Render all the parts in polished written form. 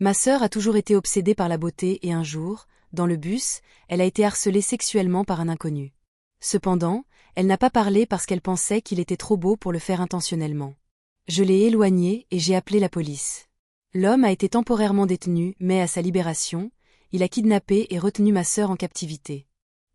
Ma sœur a toujours été obsédée par la beauté et un jour, dans le bus, elle a été harcelée sexuellement par un inconnu. Cependant, elle n'a pas parlé parce qu'elle pensait qu'il était trop beau pour le faire intentionnellement. Je l'ai éloigné et j'ai appelé la police. L'homme a été temporairement détenu, mais à sa libération, il a kidnappé et retenu ma sœur en captivité.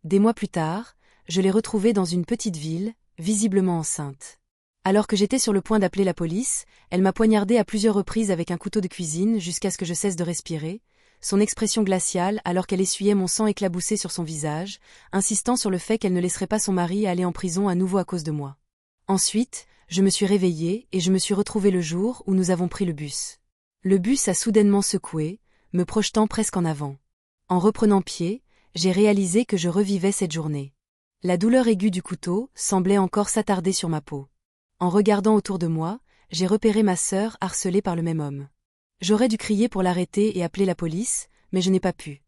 Des mois plus tard, je l'ai retrouvée dans une petite ville, visiblement enceinte. Alors que j'étais sur le point d'appeler la police, elle m'a poignardé à plusieurs reprises avec un couteau de cuisine jusqu'à ce que je cesse de respirer, son expression glaciale alors qu'elle essuyait mon sang éclaboussé sur son visage, insistant sur le fait qu'elle ne laisserait pas son mari aller en prison à nouveau à cause de moi. Ensuite, je me suis réveillée et je me suis retrouvée le jour où nous avons pris le bus. Le bus a soudainement secoué, me projetant presque en avant. En reprenant pied, j'ai réalisé que je revivais cette journée. La douleur aiguë du couteau semblait encore s'attarder sur ma peau. En regardant autour de moi, j'ai repéré ma sœur harcelée par le même homme. J'aurais dû crier pour l'arrêter et appeler la police, mais je n'ai pas pu.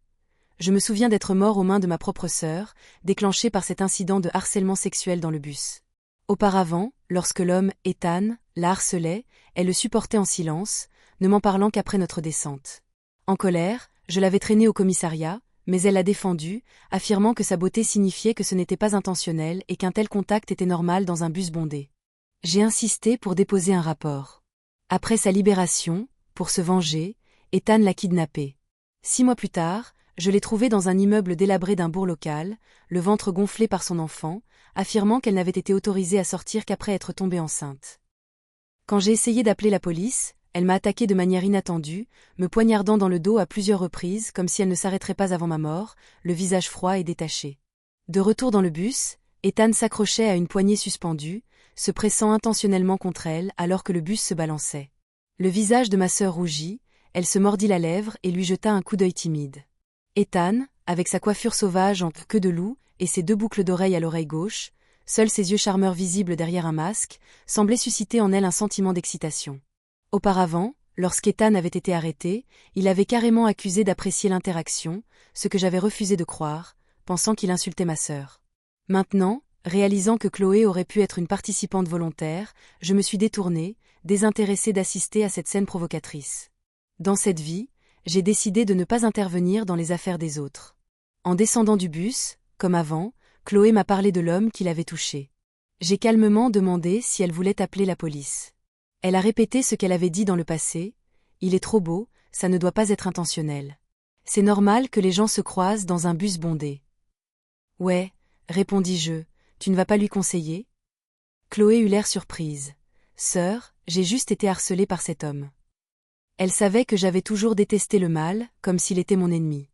Je me souviens d'être mort aux mains de ma propre sœur, déclenché par cet incident de harcèlement sexuel dans le bus. Auparavant, lorsque l'homme, Ethan, la harcelait, elle le supportait en silence, ne m'en parlant qu'après notre descente. En colère, je l'avais traînée au commissariat, mais elle l'a défendu, affirmant que sa beauté signifiait que ce n'était pas intentionnel et qu'un tel contact était normal dans un bus bondé. J'ai insisté pour déposer un rapport. Après sa libération, pour se venger, Ethan l'a kidnappée. 6 mois plus tard, je l'ai trouvée dans un immeuble délabré d'un bourg local, le ventre gonflé par son enfant, affirmant qu'elle n'avait été autorisée à sortir qu'après être tombée enceinte. Quand j'ai essayé d'appeler la police, elle m'a attaqué de manière inattendue, me poignardant dans le dos à plusieurs reprises comme si elle ne s'arrêterait pas avant ma mort, le visage froid et détaché. De retour dans le bus, Ethan s'accrochait à une poignée suspendue, se pressant intentionnellement contre elle alors que le bus se balançait. Le visage de ma sœur rougit, elle se mordit la lèvre et lui jeta un coup d'œil timide. Ethan, avec sa coiffure sauvage en queue de loup et ses 2 boucles d'oreilles à l'oreille gauche, seuls ses yeux charmeurs visibles derrière un masque, semblait susciter en elle un sentiment d'excitation. Auparavant, lorsqu'Ethan avait été arrêté, il avait carrément accusé d'apprécier l'interaction, ce que j'avais refusé de croire, pensant qu'il insultait ma sœur. Maintenant, réalisant que Chloé aurait pu être une participante volontaire, je me suis détournée, désintéressée d'assister à cette scène provocatrice. Dans cette vie, j'ai décidé de ne pas intervenir dans les affaires des autres. En descendant du bus, comme avant, Chloé m'a parlé de l'homme qui l'avait touchée. J'ai calmement demandé si elle voulait appeler la police. Elle a répété ce qu'elle avait dit dans le passé, « Il est trop beau, ça ne doit pas être intentionnel. C'est normal que les gens se croisent dans un bus bondé. » « Ouais, » répondis-je, « tu ne vas pas lui conseiller ?» Chloé eut l'air surprise. « Sœur, j'ai juste été harcelée par cet homme. » Elle savait que j'avais toujours détesté le mal, comme s'il était mon ennemi.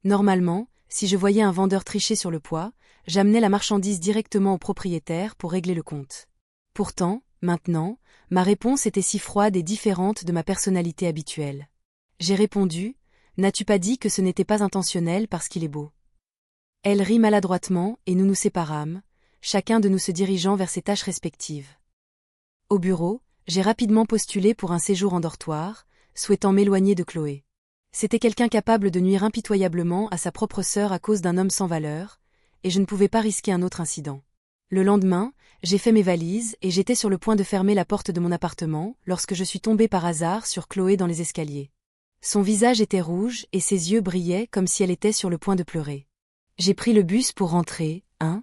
Normalement, si je voyais un vendeur tricher sur le poids, j'amenais la marchandise directement au propriétaire pour régler le compte. Pourtant, maintenant, ma réponse était si froide et différente de ma personnalité habituelle. J'ai répondu, « N'as-tu pas dit que ce n'était pas intentionnel parce qu'il est beau ?» Elle rit maladroitement et nous nous séparâmes, chacun de nous se dirigeant vers ses tâches respectives. Au bureau, j'ai rapidement postulé pour un séjour en dortoir, souhaitant m'éloigner de Chloé. C'était quelqu'un capable de nuire impitoyablement à sa propre sœur à cause d'un homme sans valeur, et je ne pouvais pas risquer un autre incident. Le lendemain, j'ai fait mes valises et j'étais sur le point de fermer la porte de mon appartement lorsque je suis tombée par hasard sur Chloé dans les escaliers. Son visage était rouge et ses yeux brillaient comme si elle était sur le point de pleurer. J'ai pris le bus pour rentrer, hein ?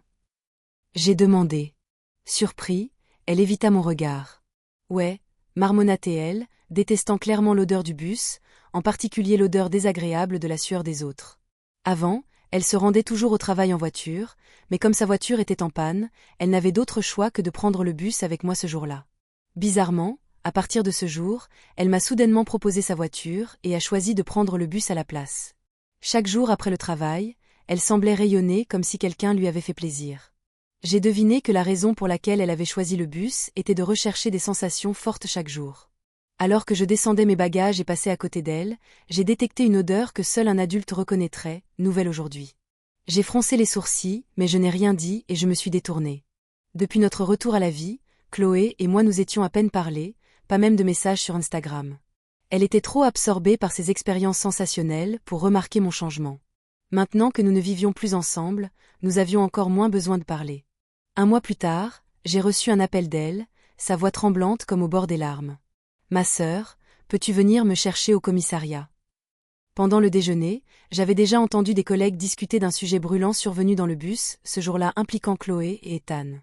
J'ai demandé. Surpris, elle évita mon regard. Ouais, marmonna-t-elle, détestant clairement l'odeur du bus, en particulier l'odeur désagréable de la sueur des autres. Avant, elle se rendait toujours au travail en voiture, mais comme sa voiture était en panne, elle n'avait d'autre choix que de prendre le bus avec moi ce jour-là. Bizarrement, à partir de ce jour, elle m'a soudainement proposé sa voiture et a choisi de prendre le bus à la place. Chaque jour après le travail, elle semblait rayonner comme si quelqu'un lui avait fait plaisir. J'ai deviné que la raison pour laquelle elle avait choisi le bus était de rechercher des sensations fortes chaque jour. Alors que je descendais mes bagages et passais à côté d'elle, j'ai détecté une odeur que seul un adulte reconnaîtrait, nouvelle aujourd'hui. J'ai froncé les sourcils, mais je n'ai rien dit et je me suis détournée. Depuis notre retour à la vie, Chloé et moi nous étions à peine parlé, pas même de messages sur Instagram. Elle était trop absorbée par ses expériences sensationnelles pour remarquer mon changement. Maintenant que nous ne vivions plus ensemble, nous avions encore moins besoin de parler. 1 mois plus tard, j'ai reçu un appel d'elle, sa voix tremblante comme au bord des larmes. « Ma sœur, peux-tu venir me chercher au commissariat ? Pendant le déjeuner, j'avais déjà entendu des collègues discuter d'un sujet brûlant survenu dans le bus, ce jour-là impliquant Chloé et Ethan.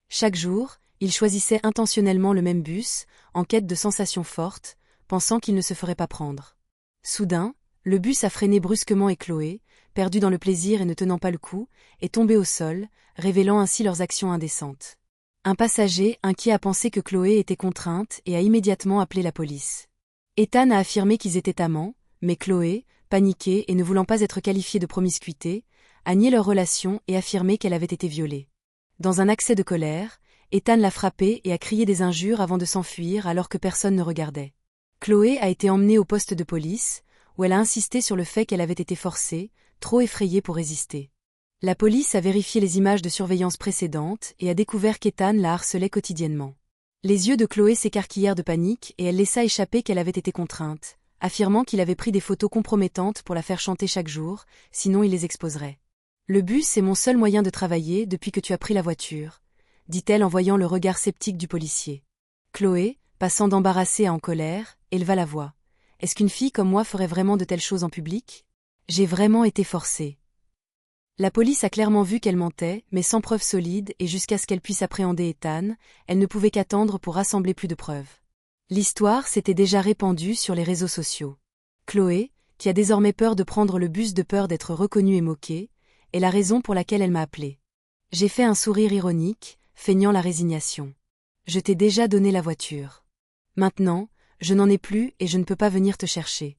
Chaque jour, ils choisissaient intentionnellement le même bus, en quête de sensations fortes, pensant qu'ils ne se feraient pas prendre. Soudain, le bus a freiné brusquement et Chloé, perdue dans le plaisir et ne tenant pas le coup, est tombée au sol, révélant ainsi leurs actions indécentes. Un passager, inquiet, a pensé que Chloé était contrainte et a immédiatement appelé la police. Ethan a affirmé qu'ils étaient amants, mais Chloé, paniquée et ne voulant pas être qualifiée de promiscuité, a nié leur relation et affirmé qu'elle avait été violée. Dans un accès de colère, Ethan l'a frappée et a crié des injures avant de s'enfuir alors que personne ne regardait. Chloé a été emmenée au poste de police, où elle a insisté sur le fait qu'elle avait été forcée, trop effrayée pour résister. La police a vérifié les images de surveillance précédentes et a découvert qu'Ethan la harcelait quotidiennement. Les yeux de Chloé s'écarquillèrent de panique et elle laissa échapper qu'elle avait été contrainte, affirmant qu'il avait pris des photos compromettantes pour la faire chanter chaque jour, sinon il les exposerait. « Le bus est mon seul moyen de travailler depuis que tu as pris la voiture », dit-elle en voyant le regard sceptique du policier. Chloé, passant d'embarrassée à en colère, éleva la voix. « Est-ce qu'une fille comme moi ferait vraiment de telles choses en public ? J'ai vraiment été forcée. » La police a clairement vu qu'elle mentait, mais sans preuves solides et jusqu'à ce qu'elle puisse appréhender Ethan, elle ne pouvait qu'attendre pour rassembler plus de preuves. L'histoire s'était déjà répandue sur les réseaux sociaux. Chloé, qui a désormais peur de prendre le bus de peur d'être reconnue et moquée, est la raison pour laquelle elle m'a appelée. J'ai fait un sourire ironique, feignant la résignation. Je t'ai déjà donné la voiture. Maintenant, je n'en ai plus et je ne peux pas venir te chercher.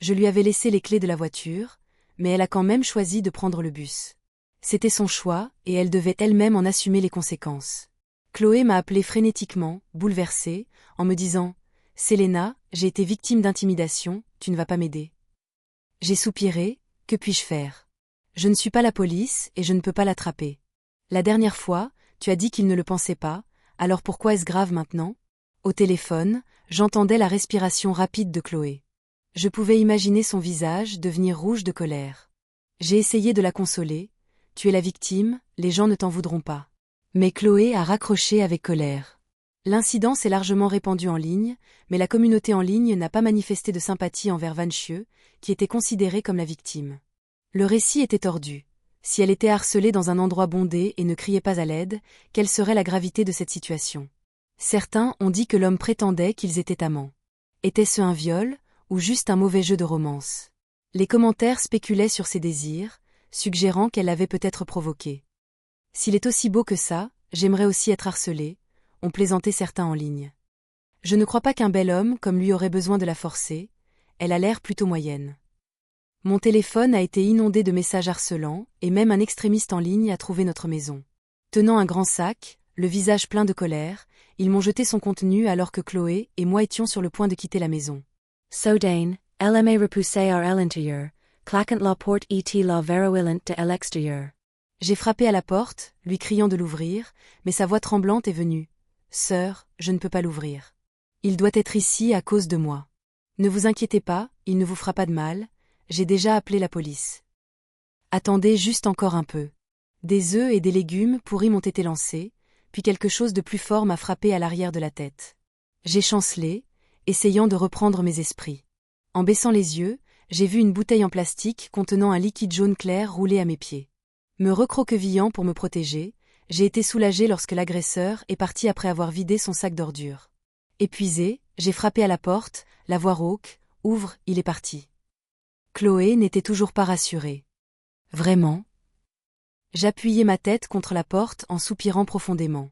Je lui avais laissé les clés de la voiture, mais elle a quand même choisi de prendre le bus. C'était son choix et elle devait elle-même en assumer les conséquences. Chloé m'a appelé frénétiquement, bouleversée, en me disant « Selena, j'ai été victime d'intimidation, tu ne vas pas m'aider. » J'ai soupiré, que puis-je faire ? Je ne suis pas la police et je ne peux pas l'attraper. La dernière fois, tu as dit qu'il ne le pensait pas, alors pourquoi est-ce grave maintenant ? Au téléphone, j'entendais la respiration rapide de Chloé. Je pouvais imaginer son visage devenir rouge de colère. J'ai essayé de la consoler. Tu es la victime, les gens ne t'en voudront pas. Mais Chloé a raccroché avec colère. L'incident s'est largement répandu en ligne, mais la communauté en ligne n'a pas manifesté de sympathie envers Vanchieux, qui était considérée comme la victime. Le récit était tordu. Si elle était harcelée dans un endroit bondé et ne criait pas à l'aide, quelle serait la gravité de cette situation ? Certains ont dit que l'homme prétendait qu'ils étaient amants. Était-ce un viol, ou juste un mauvais jeu de romance ? Les commentaires spéculaient sur ses désirs, suggérant qu'elle l'avait peut-être provoqué. S'il est aussi beau que ça, j'aimerais aussi être harcelée, ont plaisanté certains en ligne. Je ne crois pas qu'un bel homme comme lui aurait besoin de la forcer, elle a l'air plutôt moyenne. Mon téléphone a été inondé de messages harcelants, et même un extrémiste en ligne a trouvé notre maison. Tenant un grand sac, le visage plein de colère, ils m'ont jeté son contenu alors que Chloé et moi étions sur le point de quitter la maison. Soudain, elle m'a repoussé à l'intérieur, claquant la porte et la verrouillant de l'extérieur. J'ai frappé à la porte, lui criant de l'ouvrir, mais sa voix tremblante est venue. « Sœur, je ne peux pas l'ouvrir. Il doit être ici à cause de moi. Ne vous inquiétez pas, il ne vous fera pas de mal, j'ai déjà appelé la police. Attendez juste encore un peu. » Des œufs et des légumes pourris m'ont été lancés, puis quelque chose de plus fort m'a frappé à l'arrière de la tête. J'ai chancelé, essayant de reprendre mes esprits. En baissant les yeux, j'ai vu une bouteille en plastique contenant un liquide jaune clair rouler à mes pieds. Me recroquevillant pour me protéger, j'ai été soulagée lorsque l'agresseur est parti après avoir vidé son sac d'ordures. Épuisée, j'ai frappé à la porte, la voix rauque, « Ouvre, il est parti. » Chloé n'était toujours pas rassurée. Vraiment ? J'appuyai ma tête contre la porte en soupirant profondément.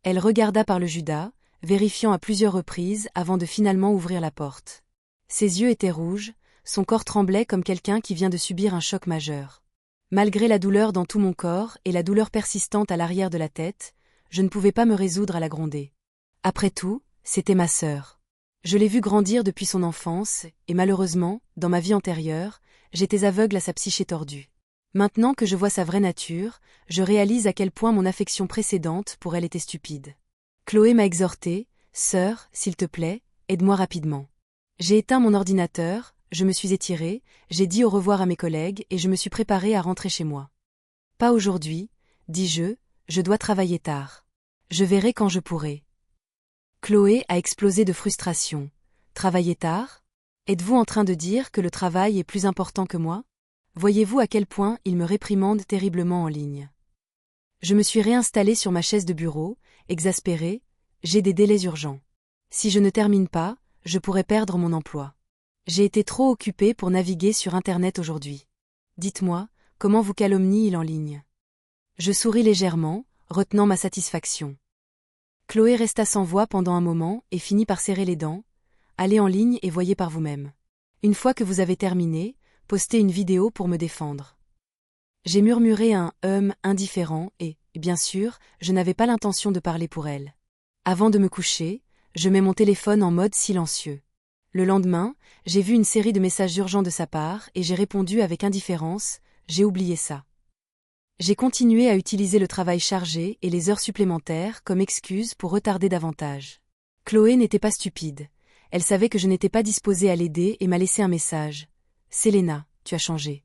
Elle regarda par le judas, vérifiant à plusieurs reprises avant de finalement ouvrir la porte. Ses yeux étaient rouges, son corps tremblait comme quelqu'un qui vient de subir un choc majeur. Malgré la douleur dans tout mon corps et la douleur persistante à l'arrière de la tête, je ne pouvais pas me résoudre à la gronder. Après tout, c'était ma sœur. Je l'ai vue grandir depuis son enfance, et malheureusement, dans ma vie antérieure, j'étais aveugle à sa psyché tordue. Maintenant que je vois sa vraie nature, je réalise à quel point mon affection précédente pour elle était stupide. Chloé m'a exhorté, « Sœur, s'il te plaît, aide-moi rapidement. » J'ai éteint mon ordinateur, je me suis étirée, j'ai dit au revoir à mes collègues et je me suis préparée à rentrer chez moi. Pas aujourd'hui, dis-je, je dois travailler tard. Je verrai quand je pourrai. Chloé a explosé de frustration. Travailler tard ? Êtes-vous en train de dire que le travail est plus important que moi? Voyez-vous à quel point il me réprimande terriblement en ligne. Je me suis réinstallée sur ma chaise de bureau, exaspérée, j'ai des délais urgents. Si je ne termine pas, je pourrais perdre mon emploi. J'ai été trop occupée pour naviguer sur Internet aujourd'hui. Dites-moi, comment vous calomnie-il en ligne? Je souris légèrement, retenant ma satisfaction. Chloé resta sans voix pendant un moment et finit par serrer les dents. Allez en ligne et voyez par vous-même. Une fois que vous avez terminé, postez une vidéo pour me défendre. J'ai murmuré un indifférent et, bien sûr, je n'avais pas l'intention de parler pour elle. Avant de me coucher, je mets mon téléphone en mode silencieux. Le lendemain, j'ai vu une série de messages urgents de sa part et j'ai répondu avec indifférence, j'ai oublié ça. J'ai continué à utiliser le travail chargé et les heures supplémentaires comme excuse pour retarder davantage. Chloé n'était pas stupide. Elle savait que je n'étais pas disposée à l'aider et m'a laissé un message. « Selena, tu as changé.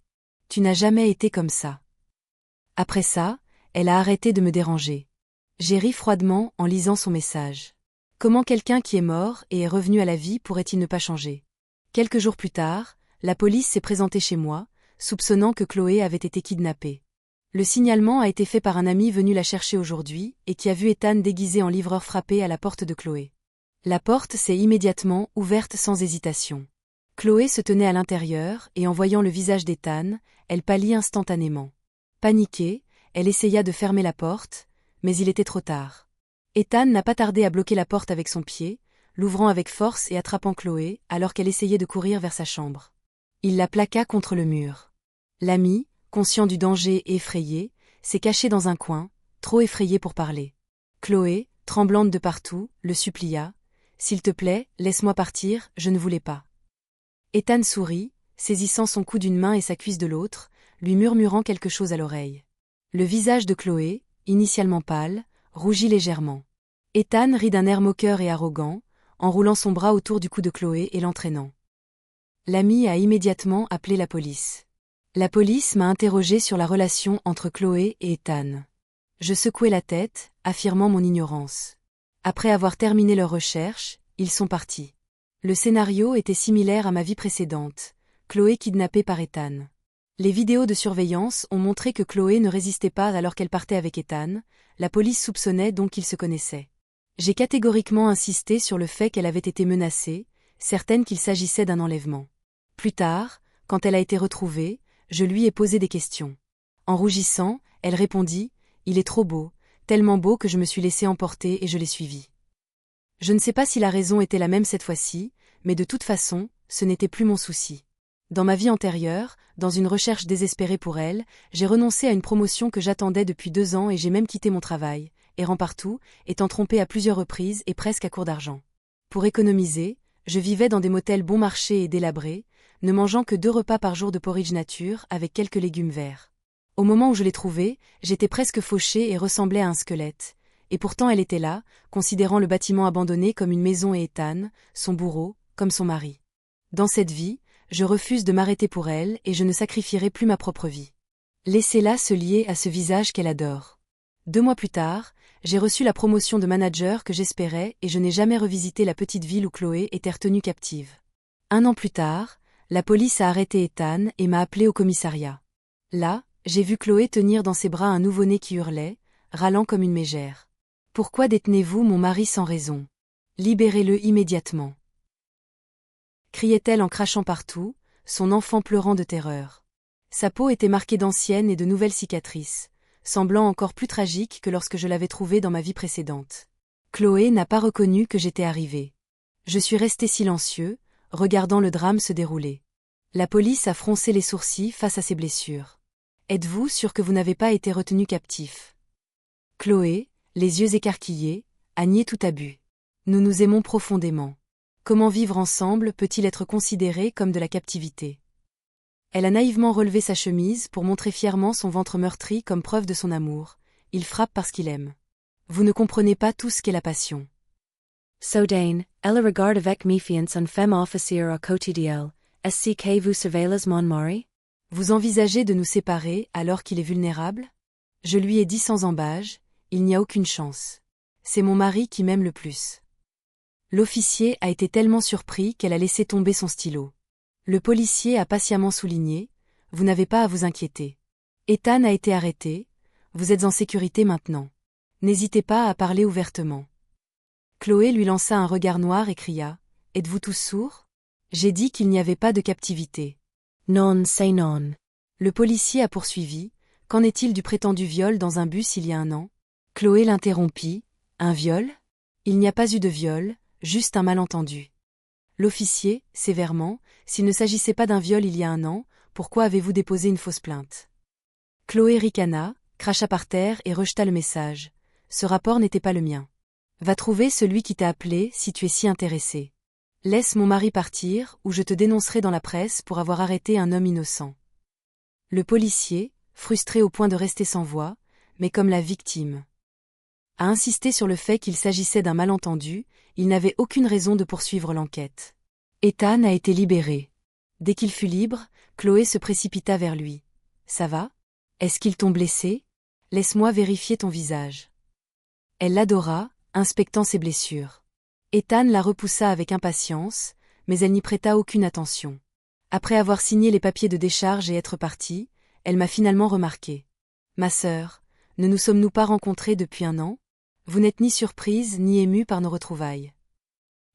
Tu n'as jamais été comme ça. » Après ça, elle a arrêté de me déranger. J'ai ri froidement en lisant son message. Comment quelqu'un qui est mort et est revenu à la vie pourrait-il ne pas changer? Quelques jours plus tard, la police s'est présentée chez moi, soupçonnant que Chloé avait été kidnappée. Le signalement a été fait par un ami venu la chercher aujourd'hui et qui a vu Ethan déguisé en livreur frapper à la porte de Chloé. La porte s'est immédiatement ouverte sans hésitation. Chloé se tenait à l'intérieur et en voyant le visage d'Ethan, elle pâlit instantanément. Paniquée, elle essaya de fermer la porte, mais il était trop tard. Ethan n'a pas tardé à bloquer la porte avec son pied, l'ouvrant avec force et attrapant Chloé alors qu'elle essayait de courir vers sa chambre. Il la plaqua contre le mur. L'ami, conscient du danger et effrayé, s'est caché dans un coin, trop effrayé pour parler. Chloé, tremblante de partout, le supplia. « S'il te plaît, laisse-moi partir, je ne voulais pas. » Ethan sourit, saisissant son cou d'une main et sa cuisse de l'autre, lui murmurant quelque chose à l'oreille. Le visage de Chloé, initialement pâle, rougit légèrement. Ethan rit d'un air moqueur et arrogant, enroulant son bras autour du cou de Chloé et l'entraînant. L'ami a immédiatement appelé la police. La police m'a interrogé sur la relation entre Chloé et Ethan. Je secouai la tête, affirmant mon ignorance. Après avoir terminé leurs recherches, ils sont partis. Le scénario était similaire à ma vie précédente, Chloé kidnappée par Ethan. Les vidéos de surveillance ont montré que Chloé ne résistait pas alors qu'elle partait avec Ethan, la police soupçonnait donc qu'ils se connaissaient. J'ai catégoriquement insisté sur le fait qu'elle avait été menacée, certaine qu'il s'agissait d'un enlèvement. Plus tard, quand elle a été retrouvée, je lui ai posé des questions. En rougissant, elle répondit « Il est trop beau, tellement beau que je me suis laissé emporter et je l'ai suivi. » Je ne sais pas si la raison était la même cette fois-ci, mais de toute façon, ce n'était plus mon souci. Dans ma vie antérieure, dans une recherche désespérée pour elle, j'ai renoncé à une promotion que j'attendais depuis 2 ans et j'ai même quitté mon travail, errant partout, étant trompée à plusieurs reprises et presque à court d'argent. Pour économiser, je vivais dans des motels bon marché et délabrés, ne mangeant que 2 repas par jour de porridge nature avec quelques légumes verts. Au moment où je l'ai trouvée, j'étais presque fauchée et ressemblais à un squelette, et pourtant elle était là, considérant le bâtiment abandonné comme une maison et Ethan, son bourreau, comme son mari. Dans cette vie, je refuse de m'arrêter pour elle et je ne sacrifierai plus ma propre vie. Laissez-la se lier à ce visage qu'elle adore. 2 mois plus tard, j'ai reçu la promotion de manager que j'espérais et je n'ai jamais revisité la petite ville où Chloé était retenue captive. 1 an plus tard, la police a arrêté Ethan et m'a appelé au commissariat. Là, j'ai vu Chloé tenir dans ses bras un nouveau-né qui hurlait, râlant comme une mégère. « Pourquoi détenez-vous mon mari sans raison? Libérez-le immédiatement. » criait-elle en crachant partout, son enfant pleurant de terreur. Sa peau était marquée d'anciennes et de nouvelles cicatrices, semblant encore plus tragique que lorsque je l'avais trouvée dans ma vie précédente. Chloé n'a pas reconnu que j'étais arrivée. Je suis resté silencieux, regardant le drame se dérouler. La police a froncé les sourcils face à ses blessures. « Êtes-vous sûr que vous n'avez pas été retenu captif? » Chloé, les yeux écarquillés, a nié tout abus. Nous nous aimons profondément. Comment vivre ensemble peut-il être considéré comme de la captivité? Elle a naïvement relevé sa chemise pour montrer fièrement son ventre meurtri comme preuve de son amour. Il frappe parce qu'il aime. Vous ne comprenez pas tout ce qu'est la passion. Soudain, elle regarde avec méfiance un femme officier à côté d'elle. Est-ce que vous surveillez mon mari? Vous envisagez de nous séparer alors qu'il est vulnérable? Je lui ai dit sans embâge, il n'y a aucune chance. C'est mon mari qui m'aime le plus. L'officier a été tellement surpris qu'elle a laissé tomber son stylo. Le policier a patiemment souligné, « Vous n'avez pas à vous inquiéter. Ethan a été arrêté, vous êtes en sécurité maintenant. N'hésitez pas à parler ouvertement. » Chloé lui lança un regard noir et cria, « Êtes-vous tous sourds? J'ai dit qu'il n'y avait pas de captivité. » Non, say non. Le policier a poursuivi, « Qu'en est-il du prétendu viol dans un bus il y a un an? » Chloé l'interrompit, « Un viol? Il n'y a pas eu de viol, juste un malentendu. » L'officier, sévèrement, « S'il ne s'agissait pas d'un viol il y a un an, pourquoi avez-vous déposé une fausse plainte? » Chloé ricana, cracha par terre et rejeta le message. « Ce rapport n'était pas le mien. Va trouver celui qui t'a appelé si tu es si intéressé. Laisse mon mari partir ou je te dénoncerai dans la presse pour avoir arrêté un homme innocent. » Le policier, frustré au point de rester sans voix, mais comme la victime, a insisté sur le fait qu'il s'agissait d'un malentendu, il n'avait aucune raison de poursuivre l'enquête. Ethan a été libéré. Dès qu'il fut libre, Chloé se précipita vers lui. « Ça va? Est-ce qu'ils t'ont blessé? Laisse-moi vérifier ton visage. » Elle l'adora, inspectant ses blessures. Ethan la repoussa avec impatience, mais elle n'y prêta aucune attention. Après avoir signé les papiers de décharge et être partie, elle m'a finalement remarqué. « Ma sœur, ne nous sommes-nous pas rencontrés depuis un an? Vous n'êtes ni surprise ni émue par nos retrouvailles. »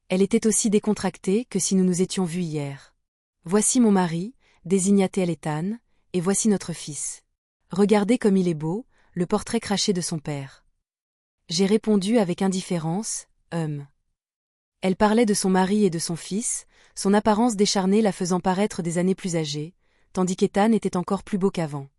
Elle était aussi décontractée que si nous nous étions vus hier. « Voici mon mari, » désigna-t-elle Ethan, « et voici notre fils. Regardez comme il est beau, le portrait craché de son père. » J'ai répondu avec indifférence, « Elle parlait de son mari et de son fils, son apparence décharnée la faisant paraître des années plus âgées, tandis qu'Ethan était encore plus beau qu'avant.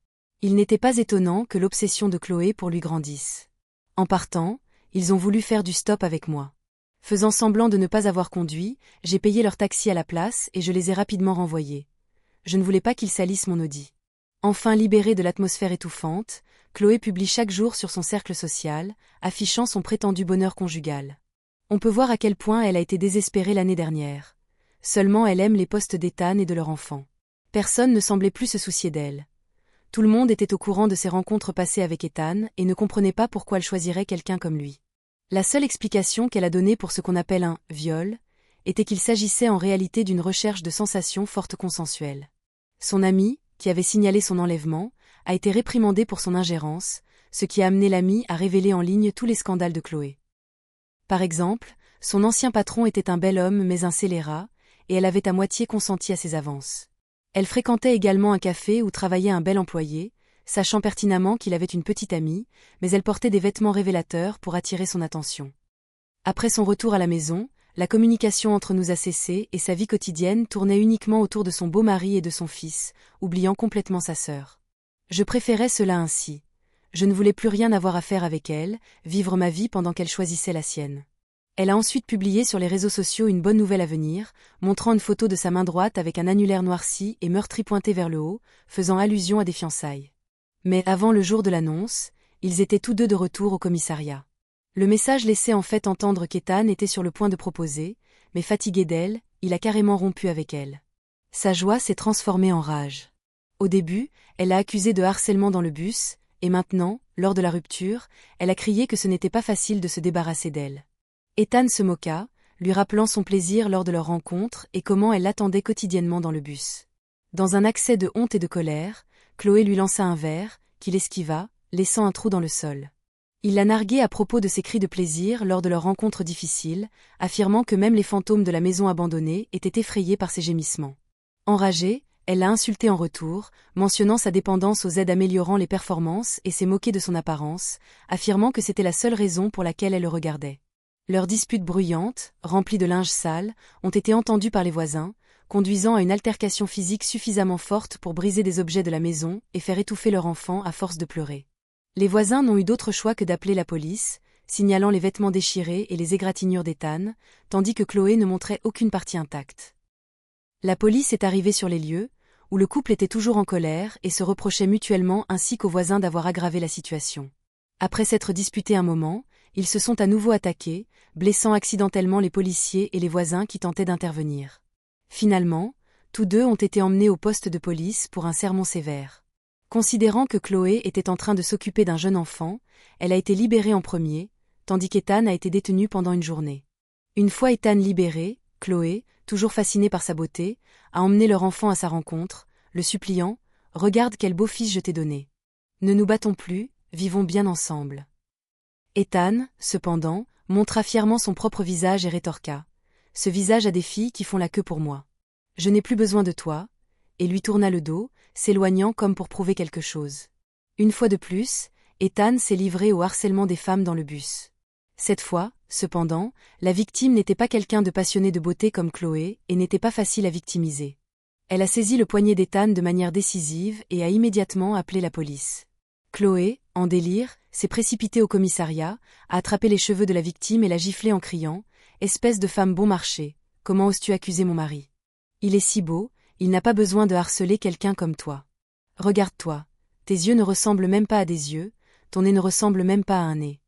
Il n'était pas étonnant que l'obsession de Chloé pour lui grandisse. En partant, ils ont voulu faire du stop avec moi. Faisant semblant de ne pas avoir conduit, j'ai payé leur taxi à la place et je les ai rapidement renvoyés. Je ne voulais pas qu'ils salissent mon Audi. Enfin libérée de l'atmosphère étouffante, Chloé publie chaque jour sur son cercle social, affichant son prétendu bonheur conjugal. On peut voir à quel point elle a été désespérée l'année dernière. Seulement elle aime les posts d'Ethan et de leur enfant. Personne ne semblait plus se soucier d'elle. Tout le monde était au courant de ses rencontres passées avec Ethan et ne comprenait pas pourquoi elle choisirait quelqu'un comme lui. La seule explication qu'elle a donnée pour ce qu'on appelle un « viol » était qu'il s'agissait en réalité d'une recherche de sensations fortes consensuelles. Son ami, qui avait signalé son enlèvement, a été réprimandé pour son ingérence, ce qui a amené l'ami à révéler en ligne tous les scandales de Chloé. Par exemple, son ancien patron était un bel homme mais un scélérat, et elle avait à moitié consenti à ses avances. Elle fréquentait également un café où travaillait un bel employé, sachant pertinemment qu'il avait une petite amie, mais elle portait des vêtements révélateurs pour attirer son attention. Après son retour à la maison, la communication entre nous a cessé et sa vie quotidienne tournait uniquement autour de son beau mari et de son fils, oubliant complètement sa sœur. Je préférais cela ainsi. Je ne voulais plus rien avoir à faire avec elle, vivre ma vie pendant qu'elle choisissait la sienne. Elle a ensuite publié sur les réseaux sociaux une bonne nouvelle à venir, montrant une photo de sa main droite avec un annulaire noirci et meurtri pointé vers le haut, faisant allusion à des fiançailles. Mais avant le jour de l'annonce, ils étaient tous deux de retour au commissariat. Le message laissait en fait entendre qu'Ethan était sur le point de proposer, mais fatigué d'elle, il a carrément rompu avec elle. Sa joie s'est transformée en rage. Au début, elle l'a accusé de harcèlement dans le bus, et maintenant, lors de la rupture, elle a crié que ce n'était pas facile de se débarrasser d'elle. Ethan se moqua, lui rappelant son plaisir lors de leur rencontre et comment elle l'attendait quotidiennement dans le bus. Dans un accès de honte et de colère, Chloé lui lança un verre, qu'il esquiva, laissant un trou dans le sol. Il l'a narguée à propos de ses cris de plaisir lors de leur rencontre difficile, affirmant que même les fantômes de la maison abandonnée étaient effrayés par ses gémissements. Enragée, elle l'a insulté en retour, mentionnant sa dépendance aux aides améliorant les performances et s'est moquée de son apparence, affirmant que c'était la seule raison pour laquelle elle le regardait. Leurs disputes bruyantes, remplies de linge sale, ont été entendues par les voisins, conduisant à une altercation physique suffisamment forte pour briser des objets de la maison et faire étouffer leur enfant à force de pleurer. Les voisins n'ont eu d'autre choix que d'appeler la police, signalant les vêtements déchirés et les égratignures d'Ethan, tandis que Chloé ne montrait aucune partie intacte. La police est arrivée sur les lieux, où le couple était toujours en colère et se reprochait mutuellement ainsi qu'aux voisins d'avoir aggravé la situation. Après s'être disputés un moment, ils se sont à nouveau attaqués, blessant accidentellement les policiers et les voisins qui tentaient d'intervenir. Finalement, tous deux ont été emmenés au poste de police pour un sermon sévère. Considérant que Chloé était en train de s'occuper d'un jeune enfant, elle a été libérée en premier, tandis qu'Ethan a été détenu pendant une journée. Une fois Ethan libéré, Chloé, toujours fascinée par sa beauté, a emmené leur enfant à sa rencontre, le suppliant « Regarde quel beau fils je t'ai donné. Ne nous battons plus, vivons bien ensemble. » Ethan, cependant, montra fièrement son propre visage et rétorqua « Ce visage a des filles qui font la queue pour moi. Je n'ai plus besoin de toi », et lui tourna le dos, s'éloignant comme pour prouver quelque chose. Une fois de plus, Ethan s'est livré au harcèlement des femmes dans le bus. Cette fois, cependant, la victime n'était pas quelqu'un de passionné de beauté comme Chloé et n'était pas facile à victimiser. Elle a saisi le poignet d'Ethan de manière décisive et a immédiatement appelé la police. Chloé, en délire, s'est précipitée au commissariat, a attrapé les cheveux de la victime et l'a giflée en criant « Espèce de femme bon marché, comment oses-tu accuser mon mari? Il est si beau, il n'a pas besoin de harceler quelqu'un comme toi. Regarde-toi, tes yeux ne ressemblent même pas à des yeux, ton nez ne ressemble même pas à un nez. »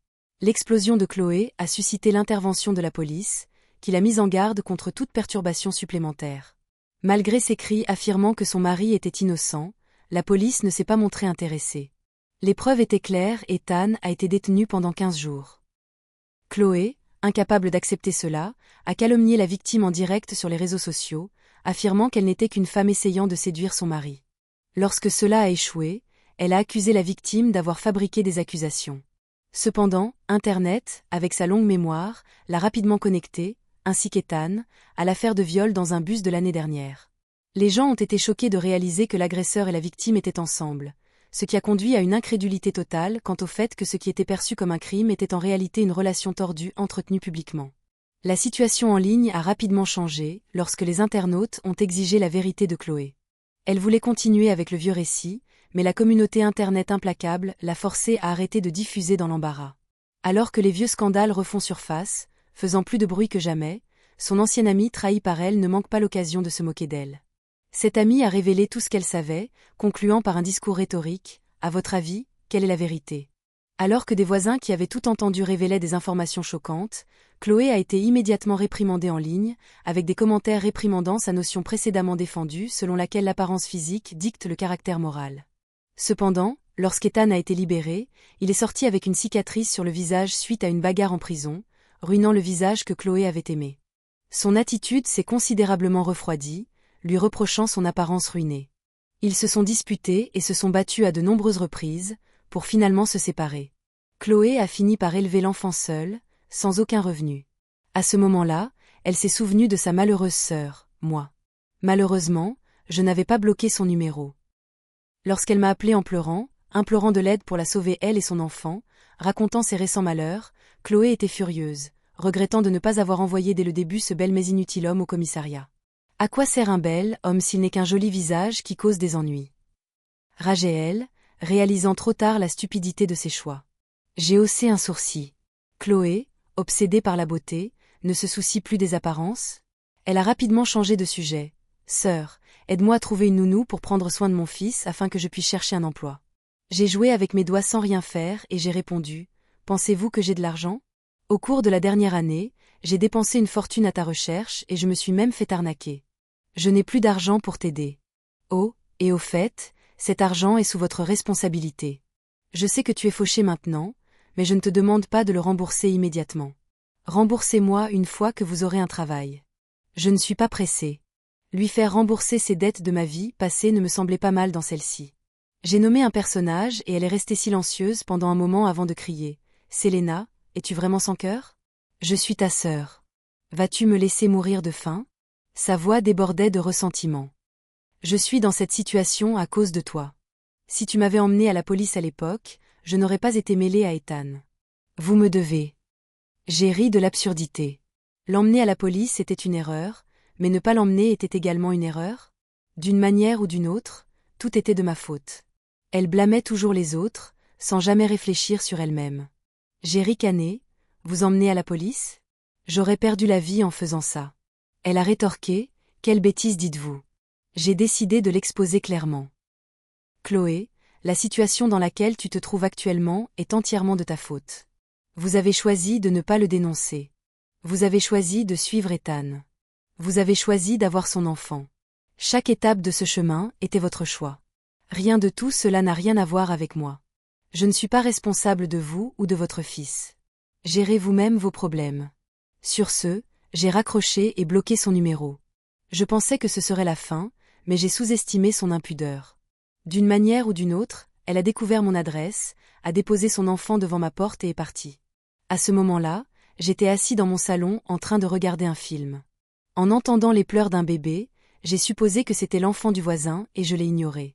L'explosion de Chloé a suscité l'intervention de la police, qui l'a mise en garde contre toute perturbation supplémentaire. Malgré ses cris affirmant que son mari était innocent, la police ne s'est pas montrée intéressée. Les preuves étaient claires et Ethan a été détenu pendant 15 jours. Chloé, incapable d'accepter cela, a calomnié la victime en direct sur les réseaux sociaux, affirmant qu'elle n'était qu'une femme essayant de séduire son mari. Lorsque cela a échoué, elle a accusé la victime d'avoir fabriqué des accusations. Cependant, Internet, avec sa longue mémoire, l'a rapidement connectée, ainsi qu'Ethan, à l'affaire de viol dans un bus de l'année dernière. Les gens ont été choqués de réaliser que l'agresseur et la victime étaient ensemble, ce qui a conduit à une incrédulité totale quant au fait que ce qui était perçu comme un crime était en réalité une relation tordue entretenue publiquement. La situation en ligne a rapidement changé lorsque les internautes ont exigé la vérité de Chloé. Elle voulait continuer avec le vieux récit, mais la communauté Internet implacable l'a forcée à arrêter de diffuser dans l'embarras. Alors que les vieux scandales refont surface, faisant plus de bruit que jamais, son ancienne amie trahie par elle ne manque pas l'occasion de se moquer d'elle. Cette amie a révélé tout ce qu'elle savait, concluant par un discours rhétorique « À votre avis, quelle est la vérité ?» Alors que des voisins qui avaient tout entendu révélaient des informations choquantes, Chloé a été immédiatement réprimandée en ligne, avec des commentaires réprimandant sa notion précédemment défendue selon laquelle l'apparence physique dicte le caractère moral. Cependant, lorsqu'Ethan a été libéré, il est sorti avec une cicatrice sur le visage suite à une bagarre en prison, ruinant le visage que Chloé avait aimé. Son attitude s'est considérablement refroidie, lui reprochant son apparence ruinée. Ils se sont disputés et se sont battus à de nombreuses reprises, pour finalement se séparer. Chloé a fini par élever l'enfant seule, sans aucun revenu. À ce moment-là, elle s'est souvenue de sa malheureuse sœur, moi. Malheureusement, je n'avais pas bloqué son numéro. Lorsqu'elle m'a appelé en pleurant, implorant de l'aide pour la sauver elle et son enfant, racontant ses récents malheurs, Chloé était furieuse, regrettant de ne pas avoir envoyé dès le début ce bel mais inutile homme au commissariat. À quoi sert un bel homme s'il n'est qu'un joli visage qui cause des ennuis? Rageait-elle, réalisant trop tard la stupidité de ses choix. J'ai haussé un sourcil. Chloé, obsédée par la beauté, ne se soucie plus des apparences? Elle a rapidement changé de sujet. Sœur, aide-moi à trouver une nounou pour prendre soin de mon fils afin que je puisse chercher un emploi. J'ai joué avec mes doigts sans rien faire et j'ai répondu « Pensez-vous que j'ai de l'argent ? Au cours de la dernière année, j'ai dépensé une fortune à ta recherche et je me suis même fait arnaquer. Je n'ai plus d'argent pour t'aider. Oh, et au fait, cet argent est sous votre responsabilité. Je sais que tu es fauché maintenant, mais je ne te demande pas de le rembourser immédiatement. Remboursez-moi une fois que vous aurez un travail. Je ne suis pas pressé. Lui faire rembourser ses dettes de ma vie passée ne me semblait pas mal dans celle-ci. J'ai nommé un personnage et elle est restée silencieuse pendant un moment avant de crier. « Selena, es-tu vraiment sans cœur ? Je suis ta sœur. Vas-tu me laisser mourir de faim ?» Sa voix débordait de ressentiment. « Je suis dans cette situation à cause de toi. Si tu m'avais emmené à la police à l'époque, je n'aurais pas été mêlée à Ethan. Vous me devez. » J'ai ri de l'absurdité. L'emmener à la police était une erreur, mais ne pas l'emmener était également une erreur? D'une manière ou d'une autre, tout était de ma faute. Elle blâmait toujours les autres, sans jamais réfléchir sur elle-même. J'ai ricané, vous emmenez à la police? J'aurais perdu la vie en faisant ça. Elle a rétorqué, quelle bêtise dites-vous? J'ai décidé de l'exposer clairement. Chloé, la situation dans laquelle tu te trouves actuellement est entièrement de ta faute. Vous avez choisi de ne pas le dénoncer. Vous avez choisi de suivre Ethan. Vous avez choisi d'avoir son enfant. Chaque étape de ce chemin était votre choix. Rien de tout cela n'a rien à voir avec moi. Je ne suis pas responsable de vous ou de votre fils. Gérez vous-même vos problèmes. Sur ce, J'ai raccroché et bloqué son numéro. Je pensais que ce serait la fin, mais j'ai sous-estimé son impudeur. D'une manière ou d'une autre, elle a découvert mon adresse, a déposé son enfant devant ma porte et est partie. À ce moment-là, j'étais assis dans mon salon en train de regarder un film. En entendant les pleurs d'un bébé, j'ai supposé que c'était l'enfant du voisin et je l'ai ignoré.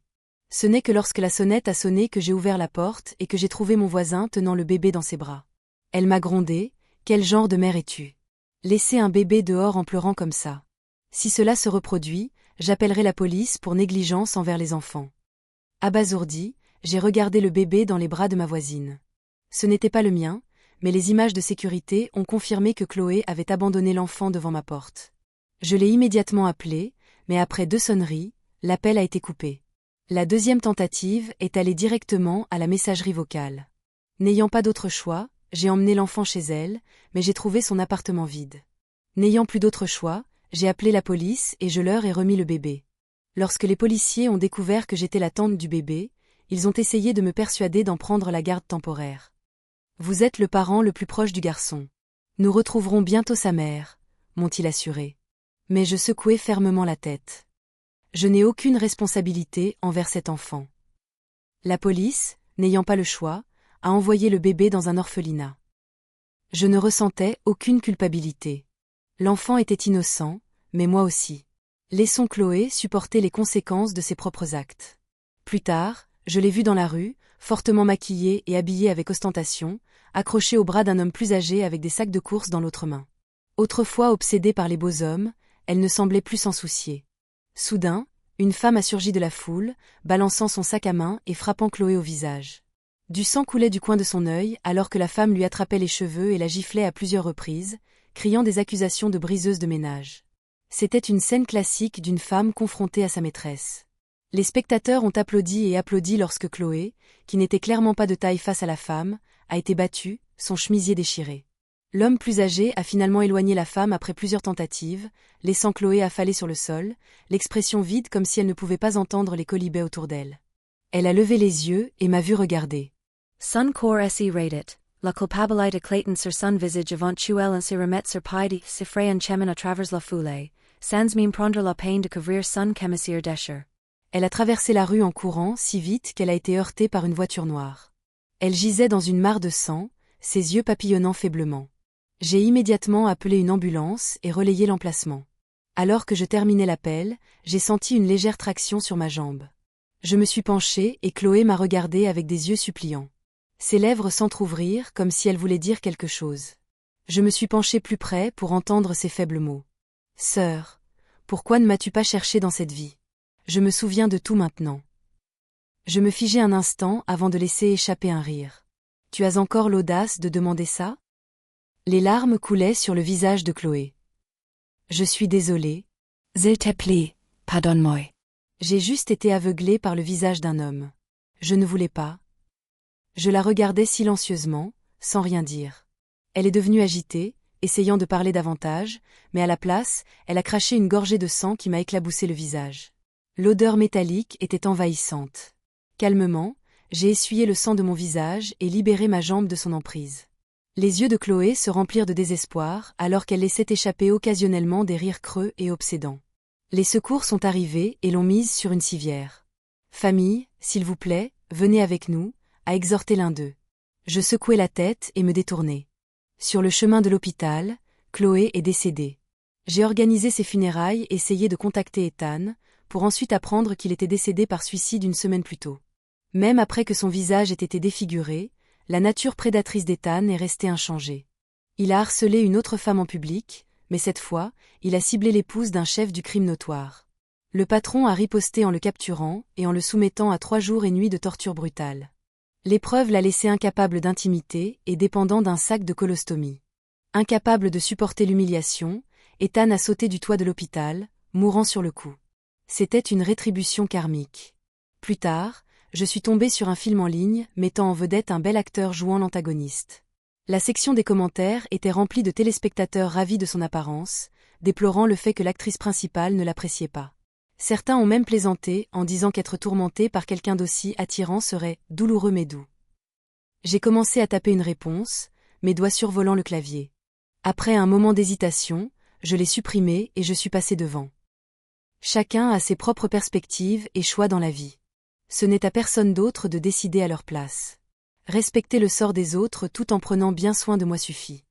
Ce n'est que lorsque la sonnette a sonné que j'ai ouvert la porte et que j'ai trouvé mon voisin tenant le bébé dans ses bras. Elle m'a grondé: « Quel genre de mère es-tu? Laisser un bébé dehors en pleurant comme ça. Si cela se reproduit, j'appellerai la police pour négligence envers les enfants. » Abasourdi, j'ai regardé le bébé dans les bras de ma voisine. Ce n'était pas le mien, mais les images de sécurité ont confirmé que Chloé avait abandonné l'enfant devant ma porte. Je l'ai immédiatement appelé, mais après 2 sonneries, l'appel a été coupé. La deuxième tentative est allée directement à la messagerie vocale. N'ayant pas d'autre choix, j'ai emmené l'enfant chez elle, mais j'ai trouvé son appartement vide. N'ayant plus d'autre choix, j'ai appelé la police et je leur ai remis le bébé. Lorsque les policiers ont découvert que j'étais la tante du bébé, ils ont essayé de me persuader d'en prendre la garde temporaire. Vous êtes le parent le plus proche du garçon. Nous retrouverons bientôt sa mère, m'ont-ils assuré. Mais je secouai fermement la tête. Je n'ai aucune responsabilité envers cet enfant. La police, n'ayant pas le choix, a envoyé le bébé dans un orphelinat. Je ne ressentais aucune culpabilité. L'enfant était innocent, mais moi aussi. Laissons Chloé supporter les conséquences de ses propres actes. Plus tard, je l'ai vue dans la rue, fortement maquillée et habillée avec ostentation, accrochée au bras d'un homme plus âgé avec des sacs de courses dans l'autre main. Autrefois obsédée par les beaux hommes, elle ne semblait plus s'en soucier. Soudain, une femme a surgi de la foule, balançant son sac à main et frappant Chloé au visage. Du sang coulait du coin de son œil alors que la femme lui attrapait les cheveux et la giflait à plusieurs reprises, criant des accusations de briseuse de ménage. C'était une scène classique d'une femme confrontée à sa maîtresse. Les spectateurs ont applaudi et applaudi lorsque Chloé, qui n'était clairement pas de taille face à la femme, a été battue, son chemisier déchiré. L'homme plus âgé a finalement éloigné la femme après plusieurs tentatives, laissant Chloé affalée sur le sol, l'expression vide comme si elle ne pouvait pas entendre les quolibets autour d'elle. Elle a levé les yeux et m'a vu regarder. Sun cor se rated, la culpabilité Clayton sur son visage avant tuel en se remettre sur pied, se fraye en chemin à travers la foule, sans même prendre la peine de couvrir son commissaire déchir. Elle a traversé la rue en courant si vite qu'elle a été heurtée par une voiture noire. Elle gisait dans une mare de sang, ses yeux papillonnant faiblement. J'ai immédiatement appelé une ambulance et relayé l'emplacement. Alors que je terminais l'appel, j'ai senti une légère traction sur ma jambe. Je me suis penchée et Chloé m'a regardée avec des yeux suppliants. Ses lèvres s'entr'ouvrirent comme si elle voulait dire quelque chose. Je me suis penchée plus près pour entendre ses faibles mots. « Sœur, pourquoi ne m'as-tu pas cherchée dans cette vie? Je me souviens de tout maintenant. » Je me figeai un instant avant de laisser échapper un rire. « Tu as encore l'audace de demander ça ?» Les larmes coulaient sur le visage de Chloé. « Je suis désolée. S'il te plaît, pardonne-moi. » J'ai juste été aveuglée par le visage d'un homme. Je ne voulais pas. Je la regardais silencieusement, sans rien dire. Elle est devenue agitée, essayant de parler davantage, mais à la place, elle a craché une gorgée de sang qui m'a éclaboussé le visage. L'odeur métallique était envahissante. Calmement, j'ai essuyé le sang de mon visage et libéré ma jambe de son emprise. Les yeux de Chloé se remplirent de désespoir alors qu'elle laissait échapper occasionnellement des rires creux et obsédants. Les secours sont arrivés et l'ont mise sur une civière. « Famille, s'il vous plaît, venez avec nous », a exhorté l'un d'eux. Je secouai la tête et me détournai. Sur le chemin de l'hôpital, Chloé est décédée. J'ai organisé ses funérailles et essayé de contacter Ethan, pour ensuite apprendre qu'il était décédé par suicide une semaine plus tôt. Même après que son visage ait été défiguré, la nature prédatrice d'Ethan est restée inchangée. Il a harcelé une autre femme en public, mais cette fois, il a ciblé l'épouse d'un chef du crime notoire. Le patron a riposté en le capturant et en le soumettant à 3 jours et nuits de torture brutale. L'épreuve l'a laissé incapable d'intimité et dépendant d'un sac de colostomie. Incapable de supporter l'humiliation, Ethan a sauté du toit de l'hôpital, mourant sur le coup. C'était une rétribution karmique. Plus tard, je suis tombée sur un film en ligne mettant en vedette un bel acteur jouant l'antagoniste. La section des commentaires était remplie de téléspectateurs ravis de son apparence, déplorant le fait que l'actrice principale ne l'appréciait pas. Certains ont même plaisanté en disant qu'être tourmenté par quelqu'un d'aussi attirant serait « douloureux mais doux ». J'ai commencé à taper une réponse, mes doigts survolant le clavier. Après un moment d'hésitation, je l'ai supprimé et je suis passé devant. Chacun a ses propres perspectives et choix dans la vie. Ce n'est à personne d'autre de décider à leur place. Respecter le sort des autres tout en prenant bien soin de moi suffit.